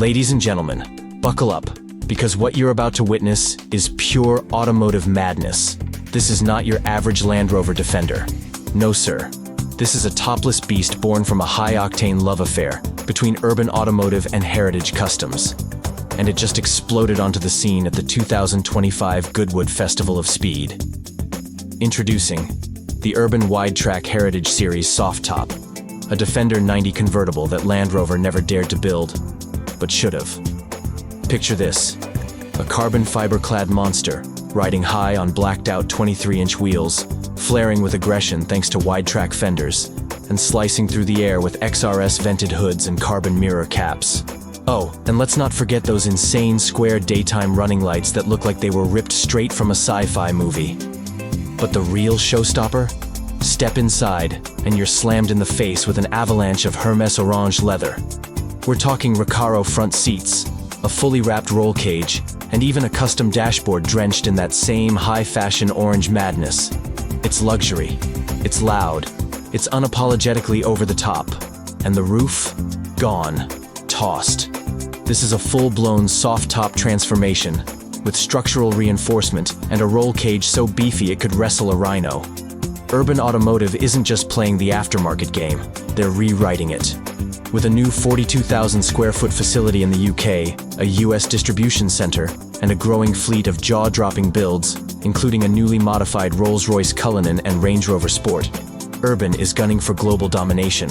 Ladies and gentlemen, buckle up, because what you're about to witness is pure automotive madness. This is not your average Land Rover Defender. No, sir. This is a topless beast born from a high-octane love affair between Urban Automotive and Heritage Customs. And it just exploded onto the scene at the 2025 Goodwood Festival of Speed. Introducing the Urban Widetrack Heritage Series Soft Top, a Defender 90 convertible that Land Rover never dared to build, but should have. Picture this, a carbon fiber-clad monster riding high on blacked-out 23-inch wheels, flaring with aggression thanks to wide-track fenders, and slicing through the air with XRS vented hoods and carbon mirror caps. Oh, and let's not forget those insane square daytime running lights that look like they were ripped straight from a sci-fi movie. But the real showstopper? Step inside, and you're slammed in the face with an avalanche of Hermès Orange leather. We're talking Recaro front seats, a fully wrapped roll cage, and even a custom dashboard drenched in that same high-fashion orange madness. It's luxury, it's loud, it's unapologetically over the top, and the roof? Gone. Tossed. This is a full-blown soft-top transformation, with structural reinforcement and a roll cage so beefy it could wrestle a rhino. Urban Automotive isn't just playing the aftermarket game, they're rewriting it. With a new 42,000 square foot facility in the UK, a US distribution center, and a growing fleet of jaw-dropping builds, including a newly modified Rolls-Royce Cullinan and Range Rover Sport, Urban is gunning for global domination.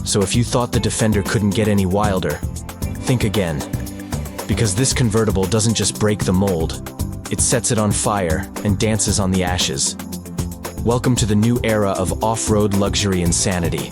So if you thought the Defender couldn't get any wilder, think again. Because this convertible doesn't just break the mold, it sets it on fire and dances on the ashes. Welcome to the new era of off-road luxury insanity.